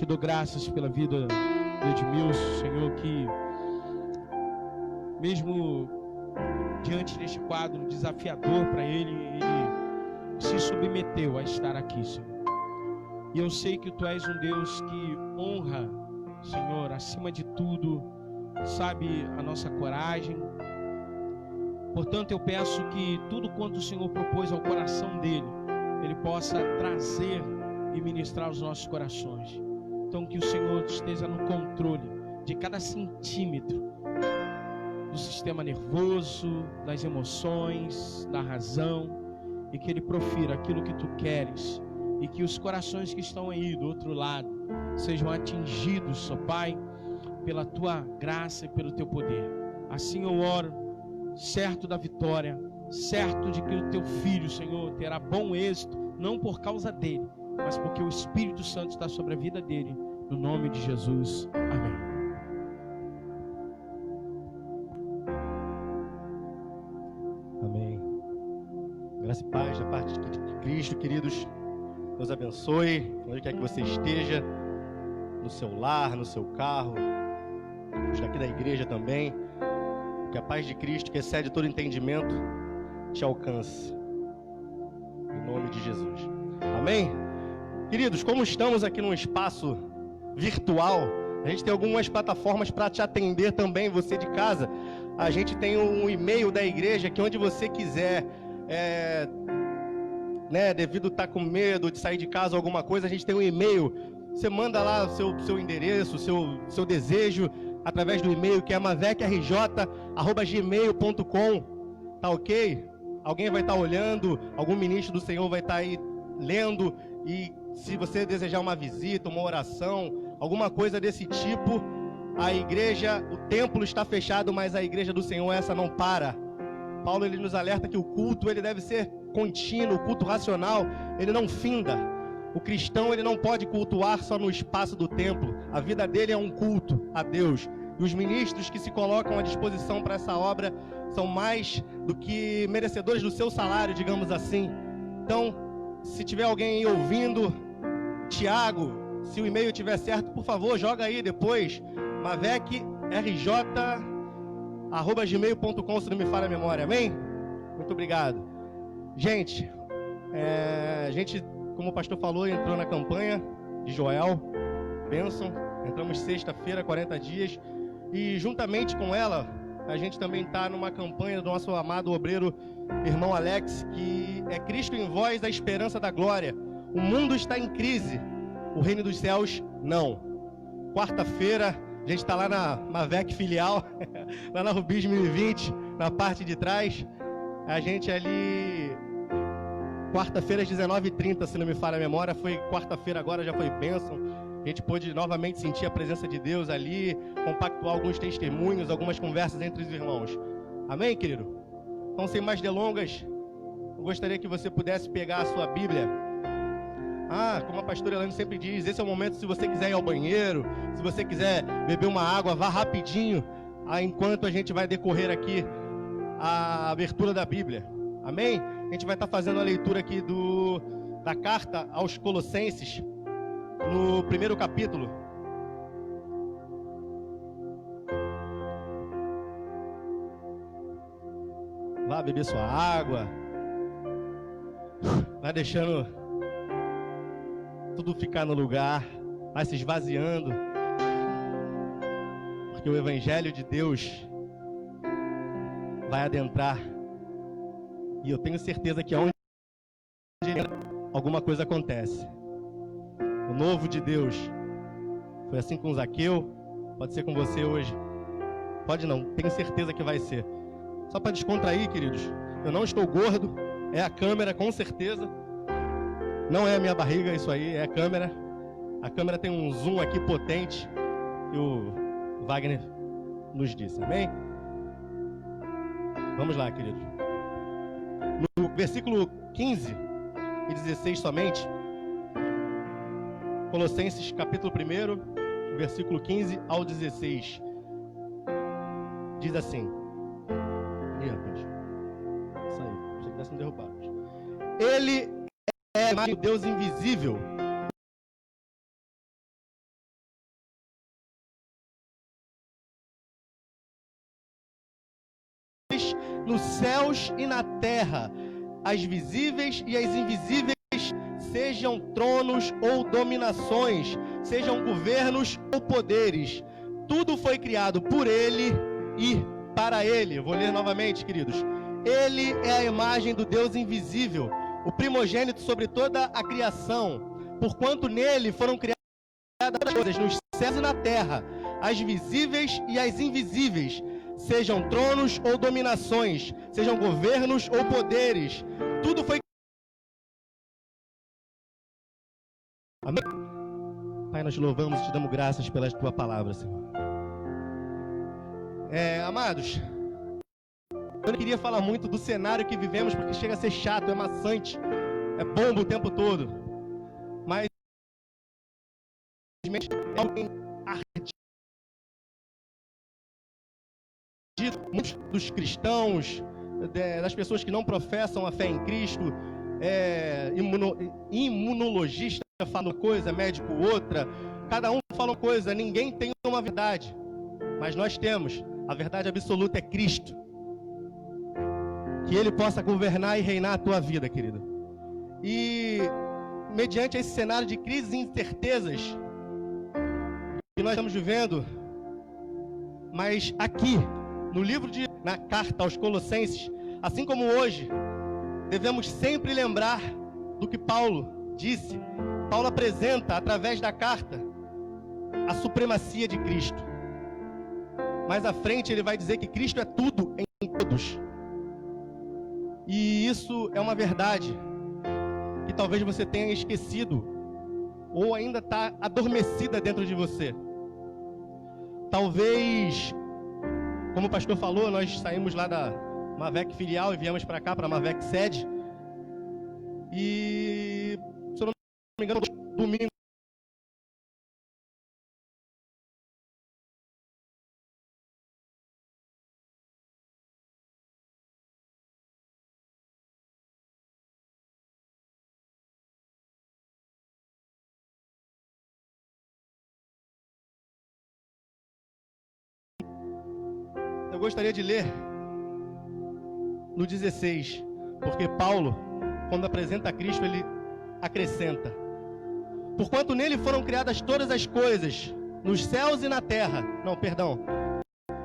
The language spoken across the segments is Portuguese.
Te dou graças pela vida do Edmilson, Senhor, que mesmo diante deste quadro desafiador para ele, ele se submeteu a estar aqui, Senhor. E eu sei que Tu és um Deus que honra, Senhor, acima de tudo, sabe, a nossa coragem. Portanto, eu peço que tudo quanto o Senhor propôs ao coração dele, ele possa trazer e ministrar aos nossos corações. Então, que o Senhor esteja no controle de cada centímetro do sistema nervoso, das emoções, da razão, e que Ele profira aquilo que Tu queres, e que os corações que estão aí do outro lado sejam atingidos, ó Pai, pela Tua graça e pelo Teu poder. Assim eu oro, certo da vitória, certo de que o Teu Filho, Senhor, terá bom êxito, não por causa dele, mas porque o Espírito Santo está sobre a vida dele, no nome de Jesus. Amém. Amém. Graça e paz da parte de Cristo, queridos. Deus abençoe, onde quer que você esteja, no seu lar, no seu carro, os daqui da igreja também. Que a paz de Cristo, que excede todo entendimento, te alcance. Em nome de Jesus. Amém? Queridos, como estamos aqui num espaço virtual, a gente tem algumas plataformas para te atender também, você de casa. A gente tem um e-mail da igreja que onde você quiser, devido a estar com medo de sair de casa ou alguma coisa, a gente tem um e-mail. Você manda lá o seu endereço, o seu desejo, através do e-mail que é mavecrj@gmail.com. Tá ok? Alguém vai estar olhando, algum ministro do Senhor vai estar aí lendo, e se você desejar uma visita, uma oração, alguma coisa desse tipo, a igreja, o templo está fechado, mas a igreja do Senhor, essa não para. Paulo, ele nos alerta que o culto, ele deve ser contínuo, o culto racional, ele não finda. O cristão, ele não pode cultuar só no espaço do templo. A vida dele é um culto a Deus. E os ministros que se colocam à disposição para essa obra são mais do que merecedores do seu salário, digamos assim. Então, se tiver alguém aí ouvindo, Tiago, se o e-mail estiver certo, por favor, joga aí depois, mavecrj@gmail.com, se não me falha a memória, amém? Muito obrigado. Gente, como o pastor falou, entrou na campanha de Joel, bênção, entramos sexta-feira, 40 dias, e juntamente com ela, a gente também está numa campanha do nosso amado obreiro, irmão Alex, que é Cristo em vós, a esperança da glória. O mundo está em crise, o reino dos céus não. Quarta-feira, a gente está lá na Mavec filial, lá na Rubis 2020, na parte de trás. A gente ali, quarta-feira às 19h30, se não me falha a memória, foi quarta-feira agora, já foi bênção. A gente pôde novamente sentir a presença de Deus ali, compactuar alguns testemunhos, algumas conversas entre os irmãos. Amém, querido? Então, sem mais delongas, eu gostaria que você pudesse pegar a sua Bíblia. Como a pastora Elane sempre diz, esse é o momento, se você quiser ir ao banheiro, se você quiser beber uma água, vá rapidinho, enquanto a gente vai decorrer aqui a abertura da Bíblia. Amém? A gente vai estar fazendo a leitura aqui da carta aos Colossenses, no primeiro capítulo. Vá beber sua água, vai deixando tudo ficar no lugar, vai se esvaziando, porque o Evangelho de Deus vai adentrar, e eu tenho certeza que aonde alguma coisa acontece. O novo de Deus foi assim com Zaqueu, pode ser com você hoje, pode não, tenho certeza que vai ser. Só para descontrair, queridos, eu não estou gordo, é a câmera, com certeza. Não é a minha barriga, isso aí, é a câmera. A câmera tem um zoom aqui potente, que o Wagner nos disse, amém? Vamos lá, queridos. No versículo 15 e 16 somente, Colossenses capítulo 1, versículo 15 ao 16, diz assim. Ih, rapaz, saiu, achei que tivesse me derrubado. Ele é o Deus invisível, nos céus e na terra, as visíveis e as invisíveis, sejam tronos ou dominações, sejam governos ou poderes. Tudo foi criado por Ele e para Ele. Vou ler novamente, queridos. Ele é a imagem do Deus invisível, o primogênito sobre toda a criação, porquanto nele foram criadas as coisas nos céus e na terra, as visíveis e as invisíveis, sejam tronos ou dominações, sejam governos ou poderes. Tudo foi. Amém. Pai, nós te louvamos e te damos graças pela tua palavra, Senhor. Amados, eu não queria falar muito do cenário que vivemos, porque chega a ser chato, é maçante, é bomba o tempo todo. Mas é alguém ardido. Muitos dos cristãos, das pessoas que não professam a fé em Cristo, imunologista fala uma coisa, médico outra, cada um fala uma coisa, ninguém tem uma verdade, mas nós temos, a verdade absoluta é Cristo. Que Ele possa governar e reinar a tua vida, querido. E mediante esse cenário de crises e incertezas que nós estamos vivendo, mas aqui no livro na carta aos Colossenses, assim como hoje, devemos sempre lembrar do que Paulo disse. Paulo apresenta, através da carta, a supremacia de Cristo. Mais à frente ele vai dizer que Cristo é tudo em todos. E isso é uma verdade que talvez você tenha esquecido ou ainda está adormecida dentro de você. Talvez, como o pastor falou, nós saímos lá da Mavec filial e viemos para cá, para a Mavec sede. E, se eu não me engano, domingo, eu gostaria de ler no 16, porque Paulo, quando apresenta a Cristo, ele acrescenta: porquanto nele foram criadas todas as coisas, nos céus e na terra. Não, perdão.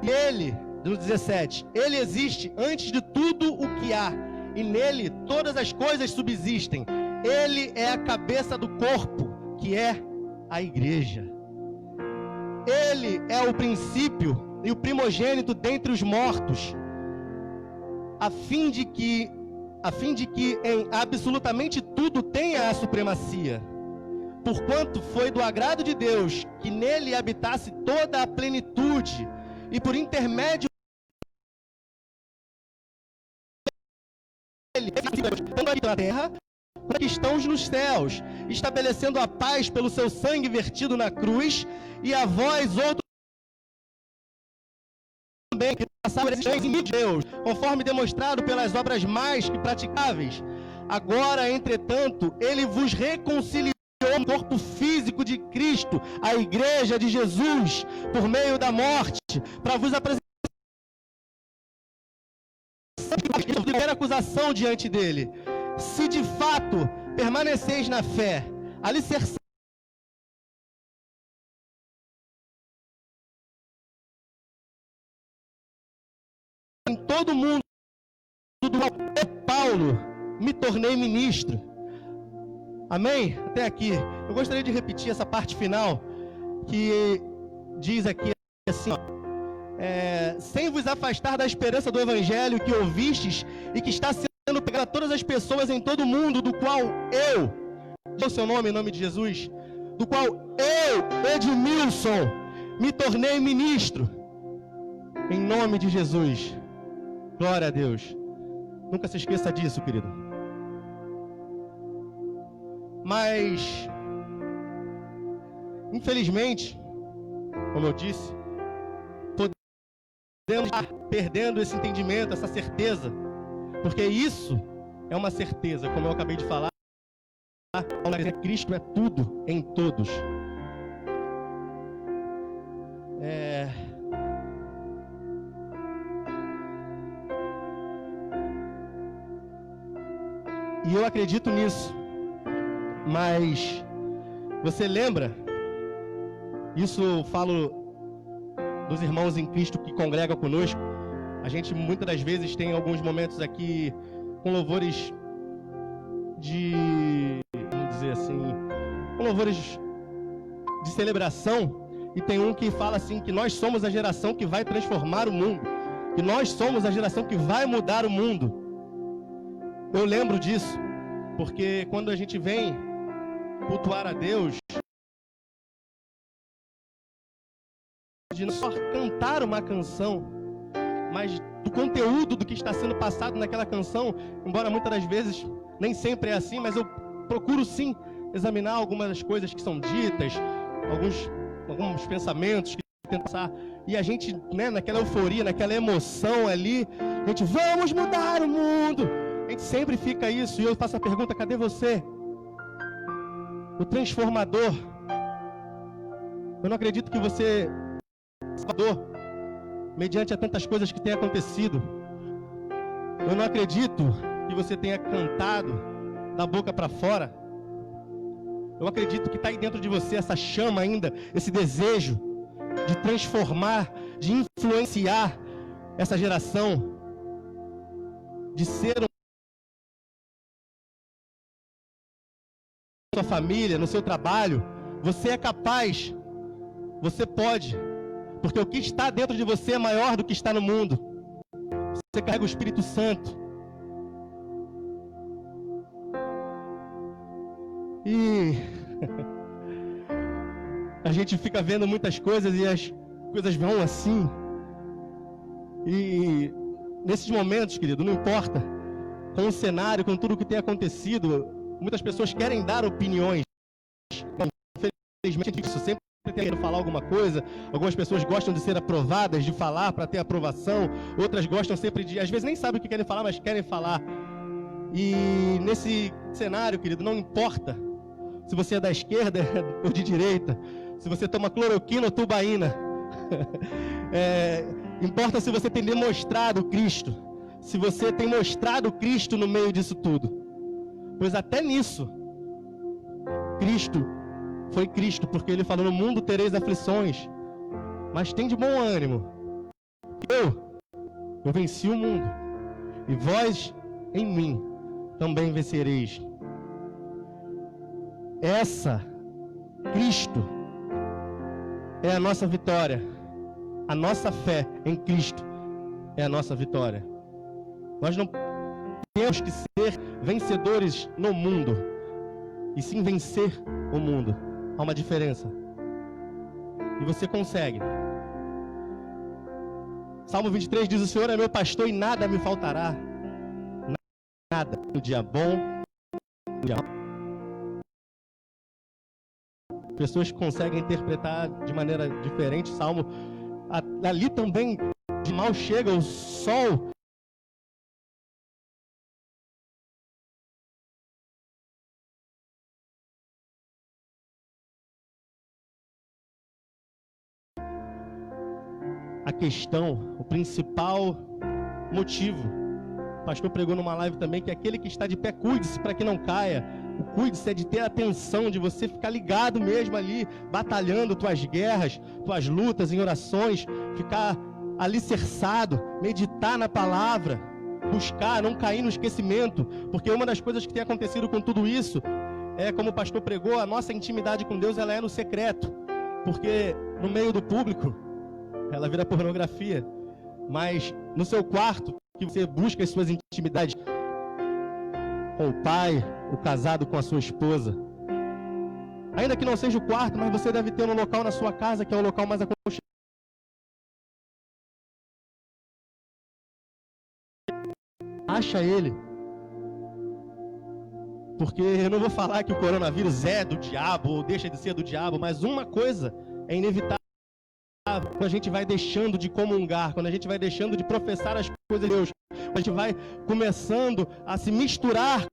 E ele, no 17, ele existe antes de tudo o que há, e nele todas as coisas subsistem. Ele é a cabeça do corpo, que é a igreja. Ele é o princípio e o primogênito dentre os mortos, a fim de que em absolutamente tudo tenha a supremacia. Porquanto foi do agrado de Deus que nele habitasse toda a plenitude, e por intermédio dele, tanto na terra quanto que estão nos céus, estabelecendo a paz pelo seu sangue vertido na cruz, e a vós outros também, que passaram em Deus, conforme demonstrado pelas obras mais que praticáveis. Agora, entretanto, ele vos reconciliou no corpo físico de Cristo, a igreja de Jesus, por meio da morte, para vos apresentar a primeira acusação diante dele. Se de fato permaneceis na fé, alicerçados em todo mundo, do Paulo, me tornei ministro. Amém? Até aqui. Eu gostaria de repetir essa parte final, que diz aqui assim, ó, sem vos afastar da esperança do evangelho que ouvistes e que está sendo pregado a todas as pessoas em todo o mundo, do qual eu, o seu nome, em nome de Jesus, do qual eu, Edmilson, me tornei ministro, em nome de Jesus. Glória a Deus. Nunca se esqueça disso, querido. Mas, infelizmente, como eu disse, podemos estar perdendo esse entendimento, essa certeza, porque isso é uma certeza, como eu acabei de falar, Cristo é tudo em todos. E eu acredito nisso. Mas você lembra? Isso eu falo dos irmãos em Cristo que congregam conosco. A gente muitas das vezes tem alguns momentos aqui com louvores vamos dizer assim, com louvores de celebração. E tem um que fala assim, que nós somos a geração que vai transformar o mundo, que nós somos a geração que vai mudar o mundo. Eu lembro disso, porque quando a gente vem cultuar a Deus, de não só cantar uma canção, mas do conteúdo do que está sendo passado naquela canção, embora muitas das vezes nem sempre é assim, mas eu procuro sim examinar algumas das coisas que são ditas, alguns pensamentos que tentam passar, e a gente, né, naquela euforia, naquela emoção ali, a gente, vamos mudar o mundo, a gente sempre fica isso, e eu faço a pergunta, cadê você? O transformador. Eu não acredito que você Salvador, mediante a tantas coisas que têm acontecido. Eu não acredito que você tenha cantado da boca para fora. Eu acredito que está aí dentro de você essa chama ainda, esse desejo de transformar, de influenciar essa geração, de ser sua família, no seu trabalho. Você é capaz, você pode, porque o que está dentro de você é maior do que está no mundo. Você carrega o Espírito Santo. E a gente fica vendo muitas coisas e as coisas vão assim. E nesses momentos, querido, não importa, com o cenário, com tudo o que tem acontecido, muitas pessoas querem dar opiniões. Infelizmente, isso sempre tem que falar alguma coisa. Algumas pessoas gostam de ser aprovadas, de falar para ter aprovação. Outras gostam sempre de, às vezes nem sabem o que querem falar, mas querem falar. E nesse cenário, querido, não importa se você é da esquerda ou de direita, se você toma cloroquina ou tubaína. Importa se você tem demonstrado Cristo, se você tem mostrado Cristo no meio disso tudo. Pois até nisso, Cristo foi Cristo, porque Ele falou, no mundo tereis aflições, mas tem de bom ânimo. Eu venci o mundo, e vós em mim também vencereis. Cristo é a nossa vitória. A nossa fé em Cristo é a nossa vitória. Nós não temos que ser vencedores no mundo, e sim vencer o mundo. Há uma diferença. E você consegue. Salmo 23 diz, o Senhor é meu pastor e nada me faltará. Nada. No dia bom, no dia mau. Pessoas que conseguem interpretar de maneira diferente o Salmo. Ali também, de mal chega o sol. A questão, o principal motivo, o pastor pregou numa live também, que aquele que está de pé, cuide-se para que não caia. O cuide-se é de ter atenção, de você ficar ligado mesmo ali, batalhando tuas guerras, tuas lutas em orações, ficar alicerçado, meditar na palavra, buscar, não cair no esquecimento, porque uma das coisas que tem acontecido com tudo isso é, como o pastor pregou, a nossa intimidade com Deus, ela é no secreto, porque no meio do público ela vira pornografia, mas no seu quarto, que você busca as suas intimidades com o pai, o casado com a sua esposa, ainda que não seja o quarto, mas você deve ter um local na sua casa que é o local mais aconchegante. Acha ele, porque eu não vou falar que o coronavírus é do diabo ou deixa de ser do diabo, mas uma coisa é inevitável. Quando a gente vai deixando de comungar, quando a gente vai deixando de professar as coisas de Deus, quando a gente vai começando a se misturar,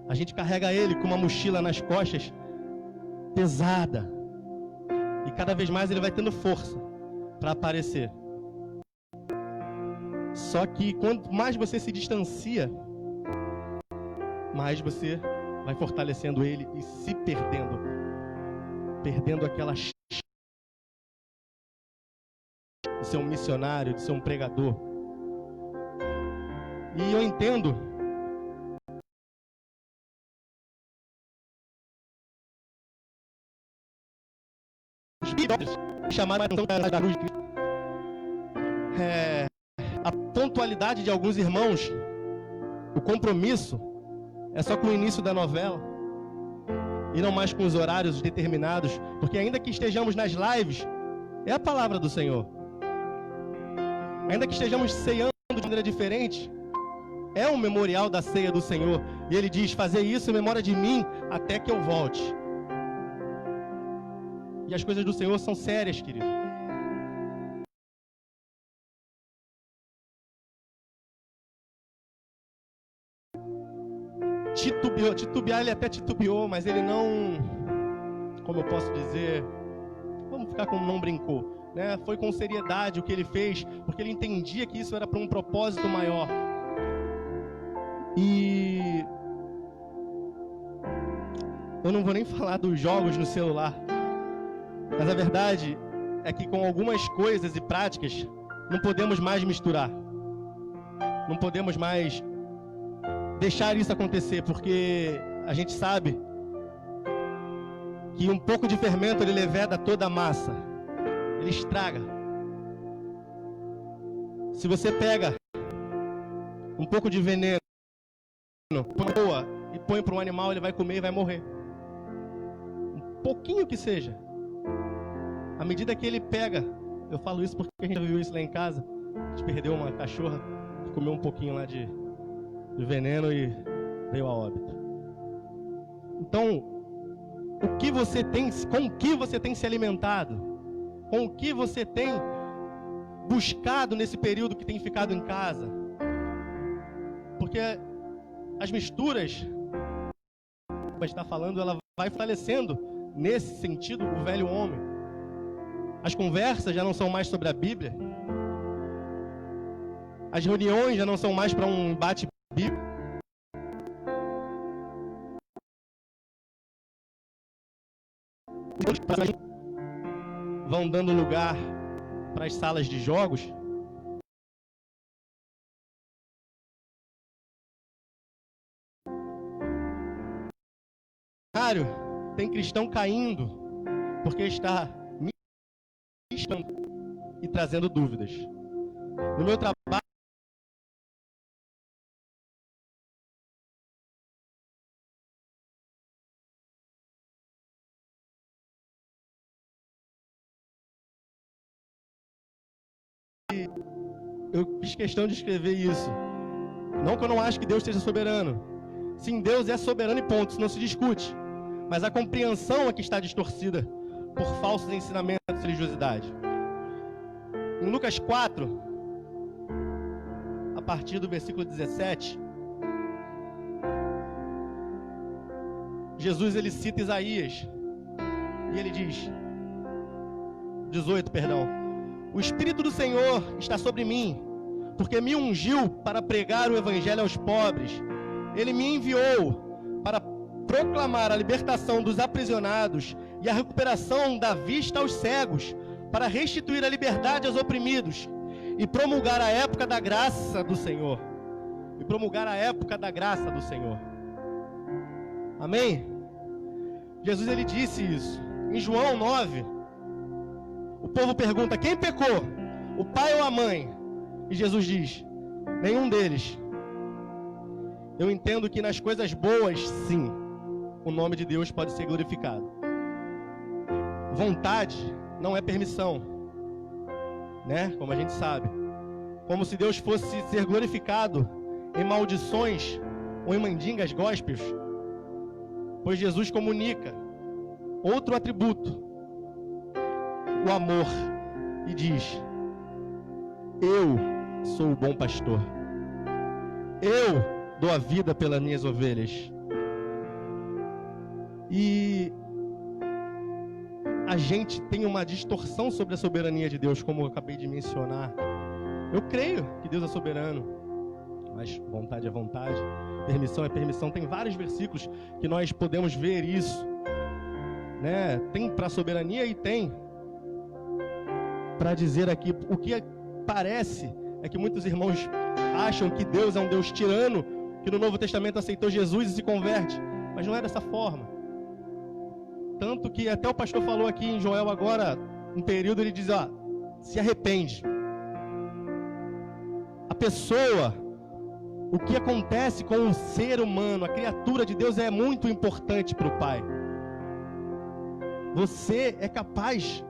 a gente carrega ele com uma mochila nas costas pesada, e cada vez mais ele vai tendo força, para aparecer. Só que quanto mais você se distancia, mais você vai fortalecendo ele e se perdendo aquela chance de ser um missionário, de ser um pregador. E eu entendo os bíblicos chamaram a atenção da cruz de Cristo. A pontualidade de alguns irmãos, o compromisso é só com o início da novela e não mais com os horários determinados, porque ainda que estejamos nas lives, é a palavra do Senhor. Ainda que estejamos ceando de maneira diferente, é um memorial da ceia do Senhor. E Ele diz, fazer isso em memória de mim até que eu volte. E as coisas do Senhor são sérias, querido. Titubear, ele até titubeou, mas ele não, como eu posso dizer, vamos ficar como não brincou, né? Foi com seriedade o que ele fez, porque ele entendia que isso era para um propósito maior. E eu não vou nem falar dos jogos no celular, mas a verdade é que com algumas coisas e práticas não podemos mais misturar, não podemos mais deixar isso acontecer, porque a gente sabe que um pouco de fermento ele leveda toda a massa, ele estraga. Se você pega um pouco de veneno e põe para um animal, ele vai comer e vai morrer. Um pouquinho que seja. À medida que ele pega, eu falo isso porque a gente viu isso lá em casa, a gente perdeu uma cachorra que comeu um pouquinho lá de veneno e veio a óbito. Então, o que você tem, com o que você tem se alimentado? Com o que você tem buscado nesse período que tem ficado em casa? Porque as misturas, como a gente está falando, ela vai fortalecendo nesse sentido o velho homem. As conversas já não são mais sobre a Bíblia. As reuniões já não são mais para um bate-bíblia. Vão dando lugar para as salas de jogos. Tem cristão caindo porque está misturando e trazendo dúvidas. No meu trabalho, eu fiz questão de escrever isso. Não que eu não acho que Deus seja soberano. Sim, Deus é soberano e ponto, isso não se discute. Mas a compreensão é que está distorcida por falsos ensinamentos de religiosidade. Em Lucas 4, a partir do versículo 17, Jesus ele cita Isaías e ele diz, 18, perdão: o Espírito do Senhor está sobre mim, porque me ungiu para pregar o evangelho aos pobres. Ele me enviou para proclamar a libertação dos aprisionados e a recuperação da vista aos cegos, para restituir a liberdade aos oprimidos e promulgar a época da graça do Senhor. E promulgar a época da graça do Senhor. Amém? Jesus ele disse isso. Em João 9, o povo pergunta: quem pecou? O pai ou a mãe? E Jesus diz: nenhum deles. Eu entendo que nas coisas boas, sim, o nome de Deus pode ser glorificado. Vontade não é permissão, né? Como a gente sabe. Como se Deus fosse ser glorificado em maldições ou em mandingas gospels. Pois Jesus comunica outro atributo, o amor, e diz: eu sou o bom pastor. Eu dou a vida pelas minhas ovelhas. E a gente tem uma distorção sobre a soberania de Deus, como eu acabei de mencionar. Eu creio que Deus é soberano, mas vontade é vontade, permissão é permissão. Tem vários versículos que nós podemos ver isso, né? Tem para soberania e tem para dizer aqui. O que parece é que muitos irmãos acham que Deus é um Deus tirano, que no Novo Testamento aceitou Jesus e se converte, mas não é dessa forma. Tanto que até o pastor falou aqui em Joel agora, um período, ele diz, se arrepende. A pessoa, o que acontece com o ser humano, a criatura de Deus é muito importante para o Pai. Você é capaz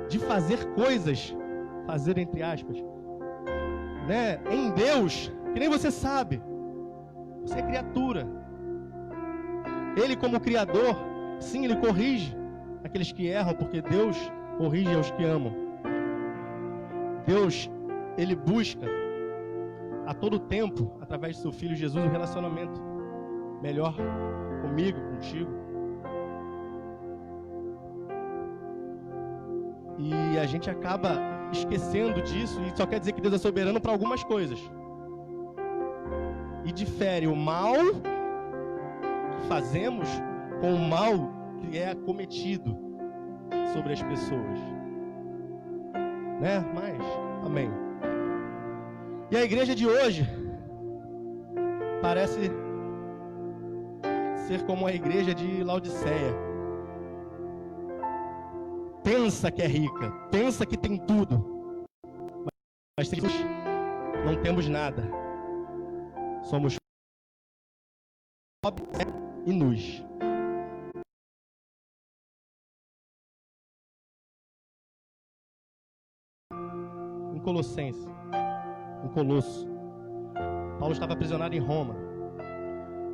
de fazer coisas, fazer entre aspas, né, em Deus, que nem você sabe. Você é criatura. Ele, como Criador, sim, Ele corrige aqueles que erram, porque Deus corrige aos que amam. Deus, Ele busca a todo tempo, através do seu Filho Jesus, um relacionamento melhor comigo, contigo. E a gente acaba esquecendo disso e só quer dizer que Deus é soberano para algumas coisas. E difere o mal que fazemos com o mal que é cometido sobre as pessoas, né? Mas, amém. E a igreja de hoje parece ser como a igreja de Laodiceia. Pensa que é rica, pensa que tem tudo, mas não temos nada. Somos pobres e nus. Em Colossenses, em Colosso, Paulo estava aprisionado em Roma,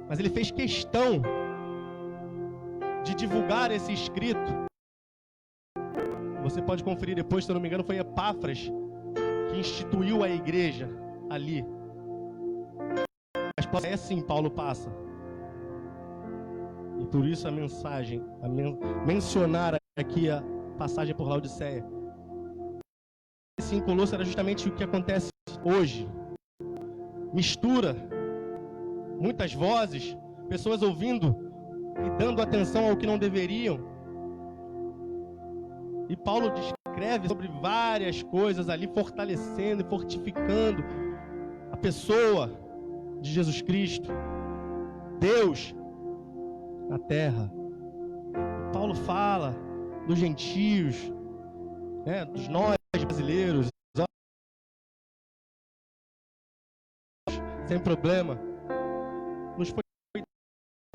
mas ele fez questão de divulgar esse escrito. Você pode conferir depois, se eu não me engano, foi Epáfras que instituiu a igreja ali. Mas é assim, Paulo passa. E por isso a mensagem, mencionar aqui a passagem por Laodiceia. Esse em Colosso era justamente o que acontece hoje. Mistura, muitas vozes, pessoas ouvindo e dando atenção ao que não deveriam. E Paulo descreve sobre várias coisas ali, fortalecendo e fortificando a pessoa de Jesus Cristo, Deus na terra. E Paulo fala dos gentios, né, dos nós brasileiros, sem problema, nos foi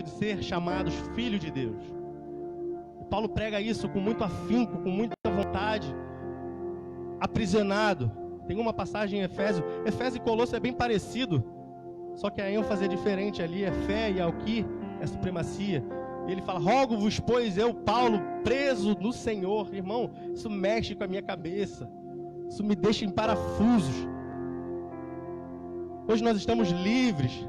de ser chamados filhos de Deus. E Paulo prega isso com muito afinco, com muita vontade, aprisionado. Tem uma passagem em Efésio e Colosso é bem parecido, só que a ênfase é diferente ali, é fé e aqui é supremacia. E ele fala, rogo-vos, pois eu, Paulo, preso no Senhor. Irmão, isso mexe com a minha cabeça, isso me deixa em parafusos. Hoje nós estamos livres,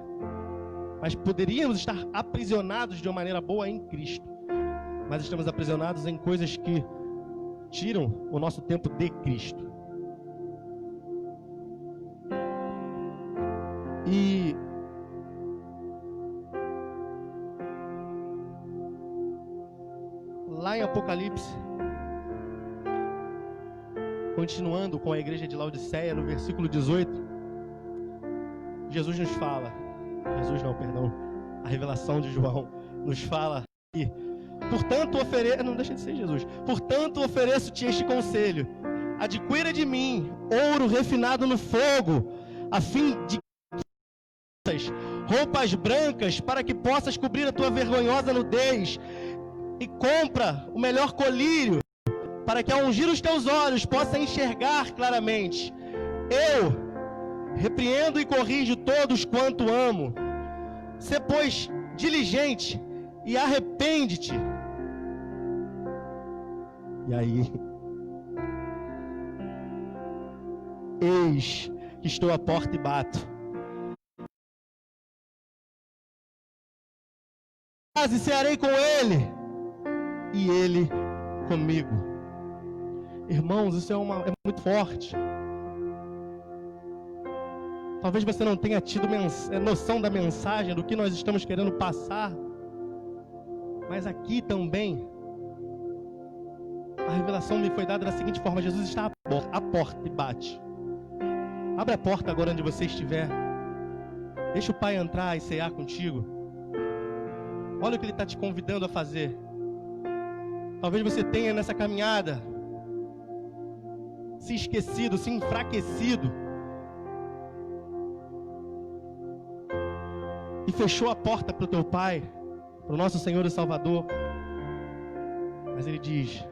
mas poderíamos estar aprisionados de uma maneira boa em Cristo, mas estamos aprisionados em coisas que tiram o nosso tempo de Cristo. E lá em Apocalipse, continuando com a igreja de Laodiceia, no versículo 18, Jesus nos fala, a revelação de João nos fala que, portanto, ofereço-te este conselho, adquira de mim ouro refinado no fogo, a fim de roupas brancas, para que possas cobrir a tua vergonhosa nudez, e compra o melhor colírio, para que ao ungir os teus olhos possa enxergar claramente. Eu repreendo e corrijo todos quanto amo. Sê, pois, diligente e arrepende-te. E aí, eis que estou à porta e bato. E cearei com ele, e ele comigo. Irmãos, isso é muito forte. Talvez você não tenha tido noção da mensagem, do que nós estamos querendo passar. Mas aqui também, a revelação me foi dada da seguinte forma: Jesus está à porta e bate. Abre a porta agora onde você estiver. Deixa o Pai entrar e cear contigo. Olha o que Ele está te convidando a fazer. Talvez você tenha nessa caminhada se esquecido, se enfraquecido e fechou a porta para o teu Pai, para o nosso Senhor e Salvador. Mas Ele diz: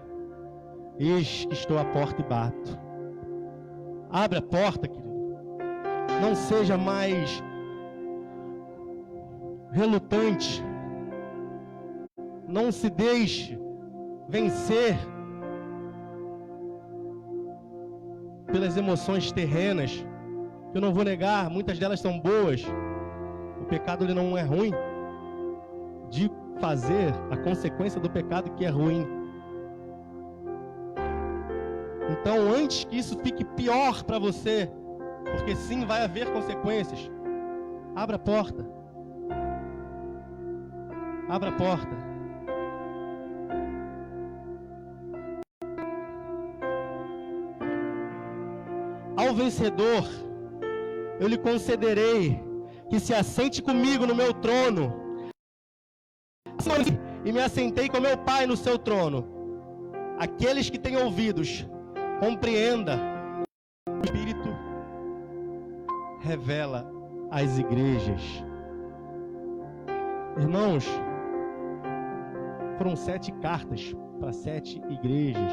eis que estou à porta e bato. Abre a porta, querido. Não seja mais relutante. Não se deixe vencer pelas emoções terrenas, que eu não vou negar, muitas delas são boas. O pecado ele não é ruim. De fazer, a consequência do pecado que é ruim. Então, antes que isso fique pior para você, porque sim, vai haver consequências, abra a porta. Abra a porta. Ao vencedor, eu lhe concederei que se assente comigo no meu trono, e me assentei com meu Pai no seu trono. Aqueles que têm ouvidos, compreenda. O Espírito revela às igrejas. Irmãos, foram 7 cartas para 7 igrejas.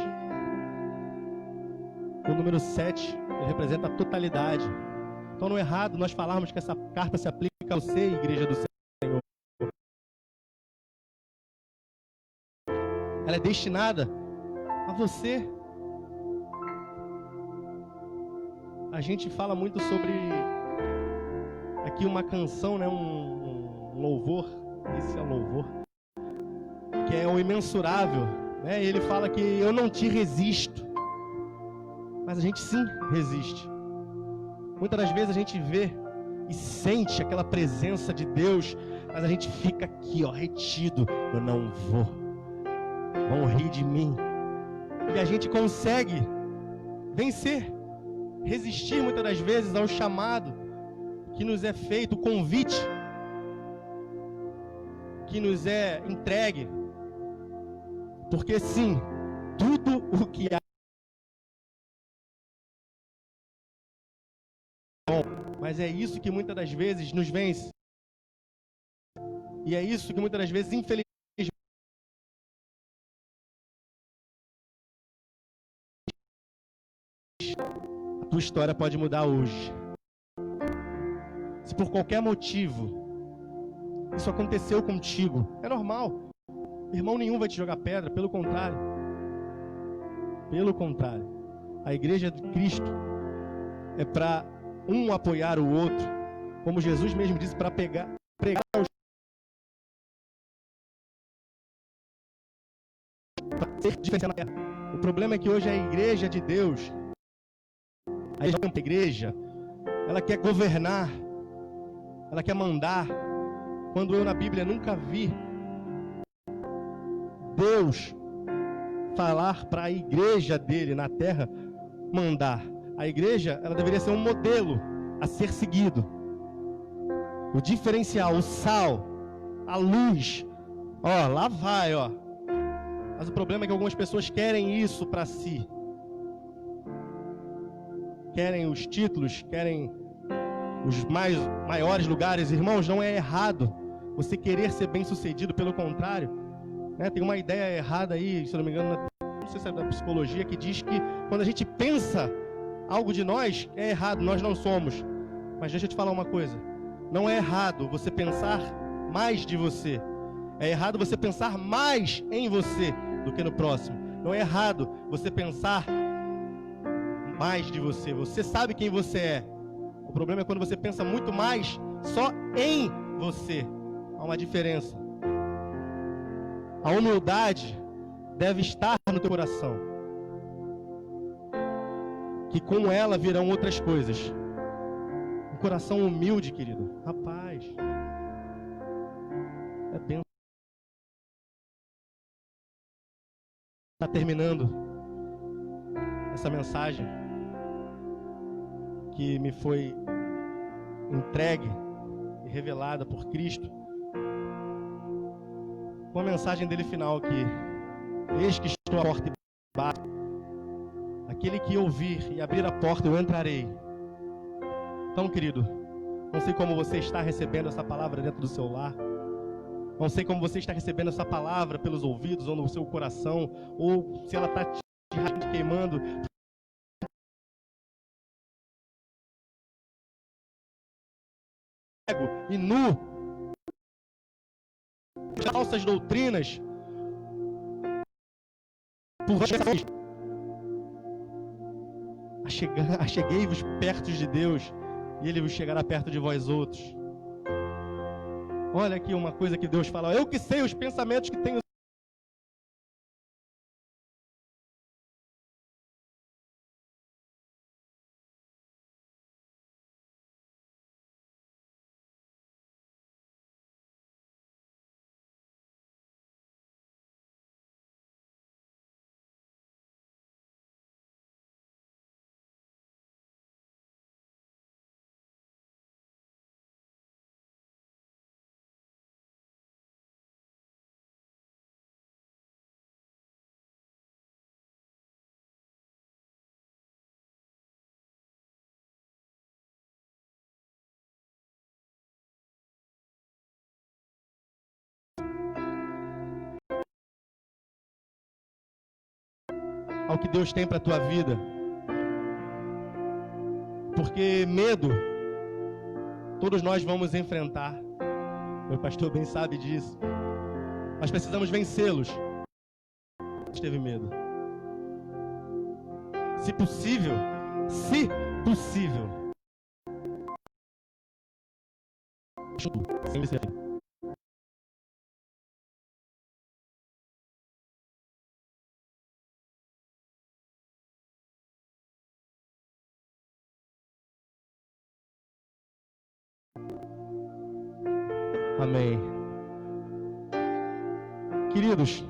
O número 7 ele representa a totalidade. Então não é errado nós falarmos que essa carta se aplica a você, igreja do Senhor. Ela é destinada a você. A gente fala muito sobre aqui uma canção, né, um louvor, esse é o louvor, que é o imensurável, né? Ele fala que eu não te resisto. Mas a gente sim resiste. Muitas das vezes a gente vê e sente aquela presença de Deus, mas a gente fica aqui, ó, retido. Eu não vou. Vão rir de mim. E a gente consegue vencer, resistir muitas das vezes ao chamado que nos é feito, o convite que nos é entregue. Porque sim, tudo o que há, mas é isso que muitas das vezes nos vence. E é isso que muitas das vezes, infelizmente, a tua história pode mudar hoje. Se por qualquer motivo isso aconteceu contigo, é normal. Irmão nenhum vai te jogar pedra, pelo contrário. Pelo contrário. A igreja de Cristo é para um apoiar o outro, como Jesus mesmo disse, para pregar os... para ser diferenciado na terra. O problema é que hoje a igreja de Deus, a igreja, ela quer governar, ela quer mandar, quando eu na Bíblia nunca vi Deus falar para a igreja dele na terra mandar. A igreja, ela deveria ser um modelo a ser seguido. O diferencial, o sal, a luz. Ó, lá vai, ó. Mas o problema é que algumas pessoas querem isso para si. Querem os títulos, querem os maiores lugares. Irmãos, não é errado você querer ser bem-sucedido, pelo contrário. Né? Tem uma ideia errada aí, se não me engano, não sei se é da psicologia, que diz que quando a gente pensa algo de nós, é errado, nós não somos. Mas deixa eu te falar uma coisa. Não é errado você pensar mais de você. É errado você pensar mais em você do que no próximo. Não é errado você pensar mais de você. Você sabe quem você é. O problema é quando você pensa muito mais só em você. Há uma diferença. A humildade deve estar no teu coração. Que com ela virão outras coisas. Um coração humilde, querido. Rapaz. É bem. Está terminando essa mensagem que me foi entregue e revelada por Cristo. Com a mensagem dele final aqui: eis que estou à porta e bato. Aquele que ouvir e abrir a porta, eu entrarei. Então, querido, não sei como você está recebendo essa palavra dentro do seu lar. Não sei como você está recebendo essa palavra pelos ouvidos ou no seu coração, ou se ela está te queimando. E nu, falsas doutrinas, por vocês. Acheguei-vos perto de Deus, e Ele vos chegará perto de vós outros. Olha aqui uma coisa que Deus fala: eu que sei os pensamentos que tenho. Ao que Deus tem para a tua vida. Porque medo, todos nós vamos enfrentar. Meu pastor bem sabe disso. Mas precisamos vencê-los. Teve medo. Se possível, sem vencer. Amém. Queridos,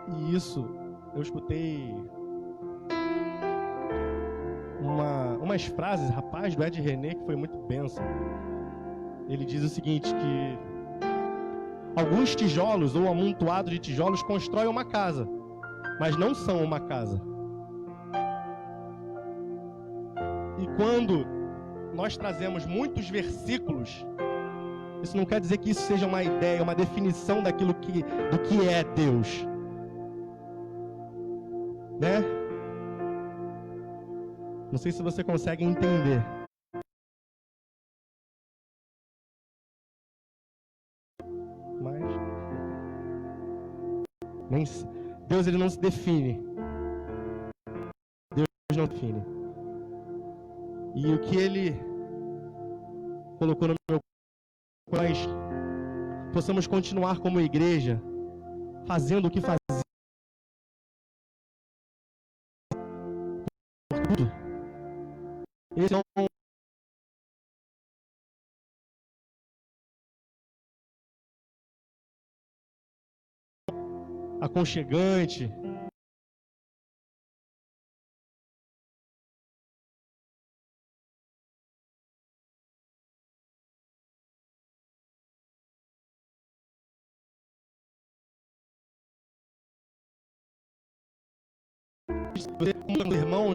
e isso eu escutei umas frases, rapaz, do Ed René, que foi muito bênção. Ele diz o seguinte, que alguns tijolos ou amontoado de tijolos constroem uma casa, mas não são uma casa. E quando nós trazemos muitos versículos, isso não quer dizer que isso seja uma ideia, uma definição do que é Deus, né? Não sei se você consegue entender. Mas Deus, ele não se define. Deus não define. E o que Ele colocou no meu coração, nós possamos continuar como igreja, fazendo o que fazemos. Por tudo. Esse é um aconchegante. Você, como irmãos,